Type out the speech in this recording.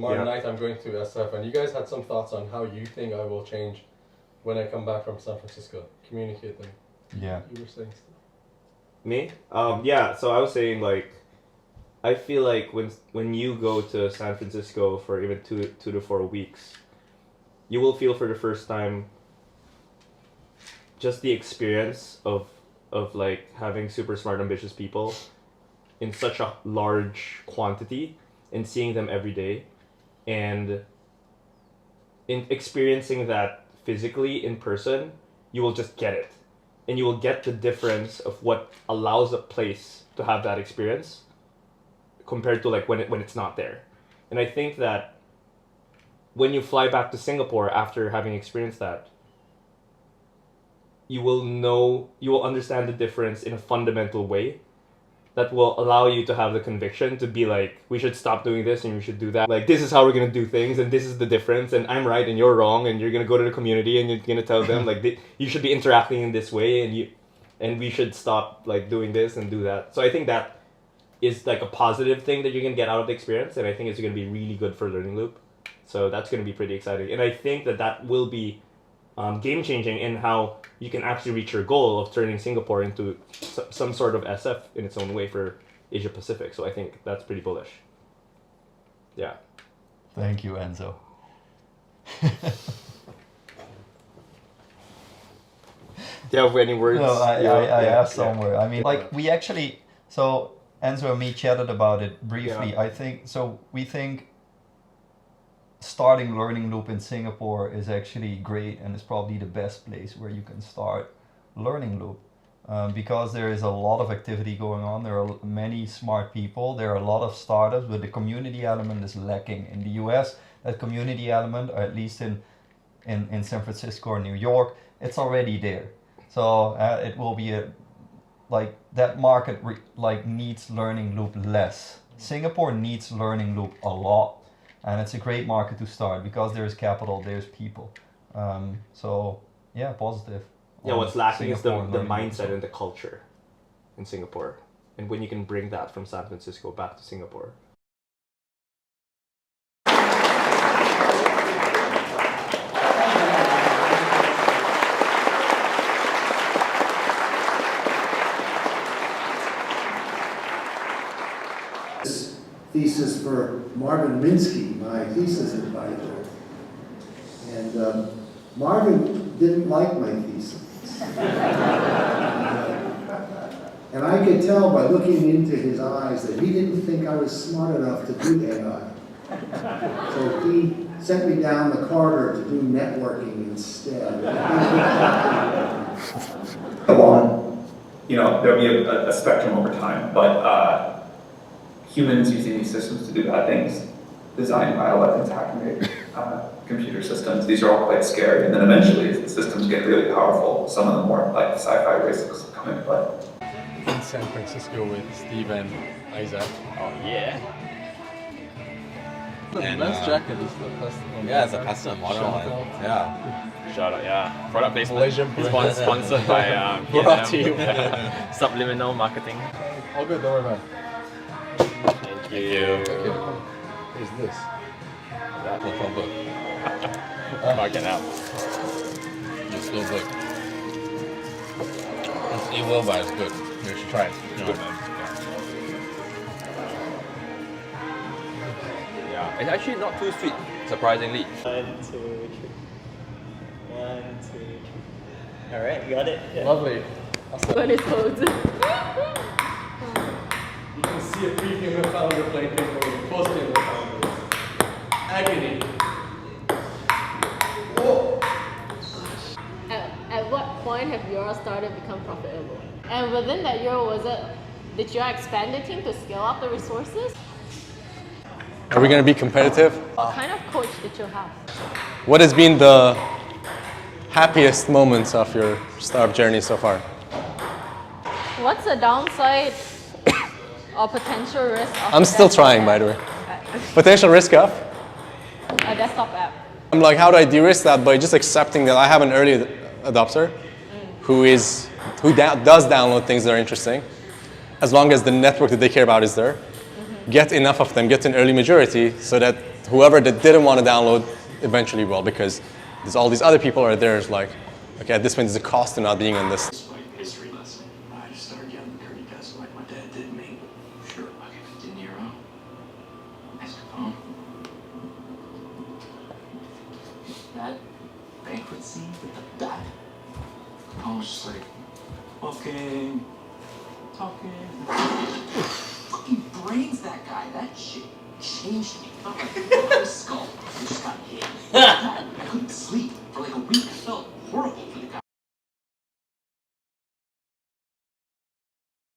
tomorrow night I'm going to SF, and you guys had some thoughts on how you think I will change when I come back from San Francisco. Communicate them. Yeah. You were saying stuff. Me? Yeah, so I was saying, like, I feel like when you go to San Francisco for even 2 to 4 weeks, you will feel for the first time just the experience of like having super smart, ambitious people in such a large quantity and seeing them every day, and in experiencing that physically in person, you will just get it. And you will get the difference of what allows a place to have that experience compared to like when it's not there. And I think that when you fly back to Singapore after having experienced that, you will understand the difference in a fundamental way that will allow you to have the conviction to be like, we should stop doing this and we should do that. Like, this is how we're going to do things, and this is the difference, and I'm right and you're wrong, and you're going to go to the community and you're going to tell them like, you should be interacting in this way, and we should stop like doing this and do that. So I think that is like a positive thing that you're going to get out of the experience, and I think it's going to be really good for Learning Loop. So that's going to be pretty exciting. And I think that will be game-changing in how you can actually reach your goal of turning Singapore into some sort of SF in its own way for Asia Pacific. So I think that's pretty bullish. Yeah. Thank you, Enzo. Do you have any words? No, I have somewhere. I mean, like, we actually, so Enzo and me chatted about it briefly. Yeah. I think, so we think starting Learning Loop in Singapore is actually great, and it's probably the best place where you can start Learning Loop, because there is a lot of activity going on. There are many smart people. There are a lot of startups, but the community element is lacking. In the US, that community element, or at least in San Francisco or New York, it's already there. So it will be like that market needs Learning Loop less. Singapore needs Learning Loop a lot. And it's a great market to start because there's capital, there's people. So yeah, positive. Yeah, what's lacking is the Singapore mindset and the culture in Singapore. And when you can bring that from San Francisco back to Singapore. Thesis for Marvin Minsky, my thesis advisor. And Marvin didn't like my thesis. And I could tell by looking into his eyes that he didn't think I was smart enough to do AI. So he sent me down the corridor to do networking instead. Go on. You know, there'll be a spectrum over time, but humans using these systems to do bad things, design bioweapons, hacking computer systems, these are all quite scary. And then eventually, as the systems get really powerful, some of the more like sci-fi risks come into play. In San Francisco with Steve and Isaac. Oh yeah. The lens jacket is the custom one. Yeah, it's a custom model one. Yeah. Shout out, yeah. Product placement. Malaysian brand. Sponsored by Brought to you. Subliminal Marketing. All good, don't worry about it. Thank you. Okay, here's this. That will come book. Mark it out. It's still good. It's evil, but it's good. You should try it. You know, Yeah, it's actually not too sweet, surprisingly. 1, 2, 3. 1, 2, 3. All right, got it. Yeah. Lovely. When it's cold. You can see a preview of founder playing paper when you post it in the founders. Agony. Whoa. At what point have you all started to become profitable? And within that year, did you all expand the team to scale up the resources? Are we going to be competitive? What kind of coach did you have? What has been the happiest moments of your startup journey so far? What's the downside or potential risk of I'm still trying, by the way. Potential risk of? A desktop app. I'm like, how do I de-risk that by just accepting that I have an early adopter who does download things that are interesting, as long as the network that they care about is there. Get enough of them, get an early majority so that whoever that didn't want to download eventually will, because there's all these other people are there. It's like, okay, at this point, there's a cost to not being on this. History lesson. I just started yelling dirty desk like my dad did me. Sure, okay, De Niro. That's Capone. That banquet scene with the bat. Capone was just like, talking. Fucking brains that guy. That shit changed me. My skull just got hit. I couldn't sleep.